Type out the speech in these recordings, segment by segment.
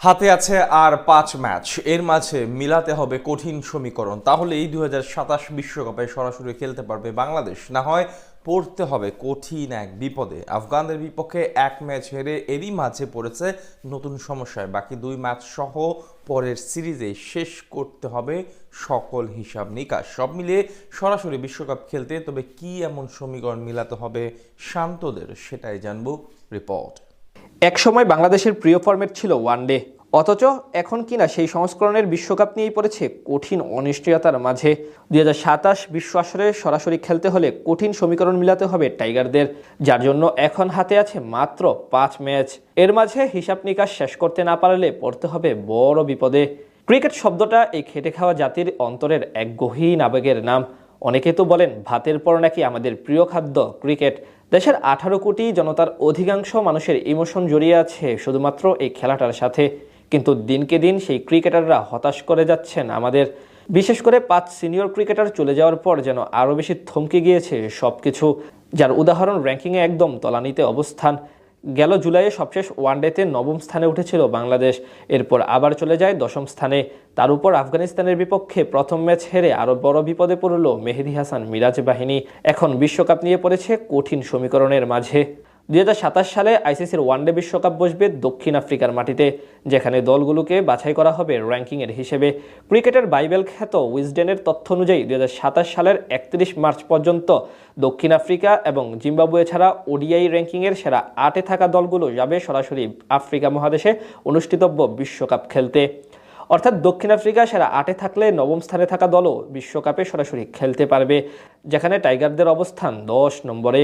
হাতে আছে আর 5 ম্যাচ, এর মাঝে মিলাতে হবে কঠিন সমীকরণ। তাহলে এই 2027 বিশ্বকাপে সরাসরি খেলতে পারবে বাংলাদেশ, না হয় পড়তে হবে কঠিন এক বিপদে। আফগানদের বিপক্ষে 1 ম্যাচ হেরে এরই মাঝে পড়েছে নতুন সমস্যায়। বাকি 2 ম্যাচ সহ পরের সিরিজে শেষ করতে হবে সকল হিসাব নিকাশ। সব মিলিয়ে সরাসরি বিশ্বকাপ খেলতে তবে কি এমন সমীকরণ মিলাতে হবে শান্তদের, সেটাই জানবো রিপোর্ট। একসময় বাংলাদেশের প্রিয় ফরম্যাট ছিল ওয়ানডে, অথচ এখন কিনা সেই সংস্করণের বিশ্বকাপ নিয়েই পড়েছে কঠিন অনিশ্চয়তার মাঝে। 2027 বিশ্ব আসরে সরাসরি খেলতে হলে কঠিন সমীকরণ মিলাতে হবে টাইগারদের, যার জন্য এখন হাতে আছে মাত্র 5 ম্যাচ। এর মাঝে হিসাব নিকাশ শেষ করতে না পারলে পড়তে হবে বড় বিপদে। ক্রিকেট শব্দটা এই খেটে খাওয়া জাতির অন্তরের এক গহীন আবেগের নাম। অনেকে তো বলেন ভাতের পর নাকি আমাদের প্রিয় খাদ্য ক্রিকেট। দেশের 18 কোটি জনতার অধিকাংশ মানুষের ইমোশন জড়িয়ে আছে শুধুমাত্র এই খেলাটার সাথে। কিন্তু দিনকে দিন সেই ক্রিকেটাররা হতাশ করে যাচ্ছেন আমাদের। বিশেষ করে 5 সিনিয়র ক্রিকেটার চলে যাওয়ার পর যেন আরও বেশি থমকে গিয়েছে সবকিছু, যার উদাহরণ র্যাঙ্কিংয়ে একদম তলানিতে অবস্থান। গেল জুলাইয়ে সবশেষ ওয়ানডেতে 9ম স্থানে উঠেছিল বাংলাদেশ, এরপর আবার চলে যায় 10ম স্থানে। তার উপর আফগানিস্তানের বিপক্ষে প্রথম ম্যাচ হেরে আরও বড় বিপদে পড়ল মেহেদী হাসান মিরাজ বাহিনী। এখন বিশ্বকাপ নিয়ে পড়েছে কঠিন সমীকরণের মাঝে। 2027 সালে আইসিসির ওয়ানডে বিশ্বকাপ বসবে দক্ষিণ আফ্রিকার মাটিতে, যেখানে দলগুলোকে বাছাই করা হবে র্যাঙ্কিংয়ের হিসেবে। ক্রিকেটের বাইবেল খ্যাত উইজডেনের তথ্য অনুযায়ী 2027 সালের 31 মার্চ পর্যন্ত দক্ষিণ আফ্রিকা এবং জিম্বাবুয়ে ছাড়া ওডিআই র্যাঙ্কিংয়ের সেরা 8-এ থাকা দলগুলো যাবে সরাসরি আফ্রিকা মহাদেশে অনুষ্ঠিতব্য বিশ্বকাপ খেলতে। অর্থাৎ দক্ষিণ আফ্রিকা সেরা 8-এ থাকলে 9ম স্থানে থাকা দলও বিশ্বকাপে সরাসরি খেলতে পারবে, যেখানে টাইগারদের অবস্থান 10 নম্বরে।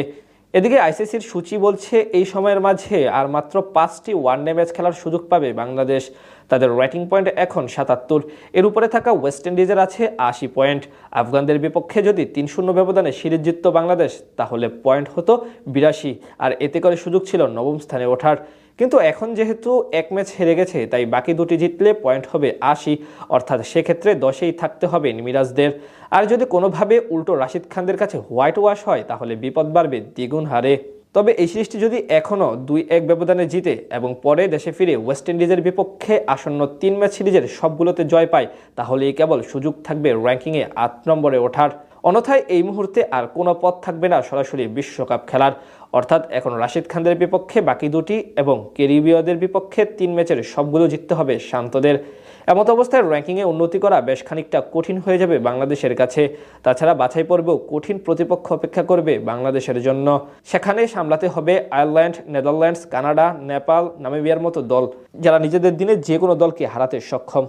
এদিকে আইসিসির সূচি বলছে এই সময়ের মাঝে আর মাত্র 5টি ওয়ানডে ম্যাচ খেলার সুযোগ পাবে বাংলাদেশ। তাদের রেটিং পয়েন্ট এখন 77। এর উপরে থাকা ওয়েস্ট ইন্ডিজের আছে 80 পয়েন্ট। আফগানদের বিপক্ষে যদি 3-0 ব্যবধানে সিরিজ জিতত বাংলাদেশ, তাহলে পয়েন্ট হতো 82, আর এতে করে সুযোগ ছিল 9ম স্থানে ওঠার। কিন্তু এখন যেহেতু 1 ম্যাচ হেরে গেছে, তাই বাকি 2টি জিতলে পয়েন্ট হবে 80, অর্থাৎ সেক্ষেত্রে 10-এই থাকতে হবে মিরাজদের। আর যদি কোনোভাবে উল্টো রাশিদ খানদের কাছে হোয়াইট ওয়াশ হয়, তাহলে বিপদ বাড়বে দ্বিগুণ হারে। তবে এই সিরিজটি যদি এখনও 2-1 ব্যবধানে জিতে এবং পরে দেশে ফিরে ওয়েস্ট ইন্ডিজের বিপক্ষে আসন্ন 3 ম্যাচ সিরিজের সবগুলোতে জয় পায়, তাহলেই কেবল সুযোগ থাকবে র্যাঙ্কিংয়ে 8 নম্বরে ওঠার। অন্যথায় এই মুহূর্তে আর কোনো পথ থাকবে না সরাসরি বিশ্বকাপ খেলার। অর্থাৎ এখন রাশিদ খানদের বিপক্ষে বাকি 2টি এবং ক্যারিবীয়দের বিপক্ষে 3 ম্যাচের সবগুলো জিততে হবে শান্তদের। এমত অবস্থায় র্যাঙ্কিংয়ে উন্নতি করা বেশ খানিকটা কঠিন হয়ে যাবে বাংলাদেশের কাছে। তাছাড়া বাছাই পর্বেও কঠিন প্রতিপক্ষ অপেক্ষা করবে বাংলাদেশের জন্য। সেখানে সামলাতে হবে আয়ারল্যান্ড, নেদারল্যান্ডস, কানাডা, নেপাল, নামিবিয়ার মতো দল, যারা নিজেদের দিনে যে কোনো দলকে হারাতে সক্ষম।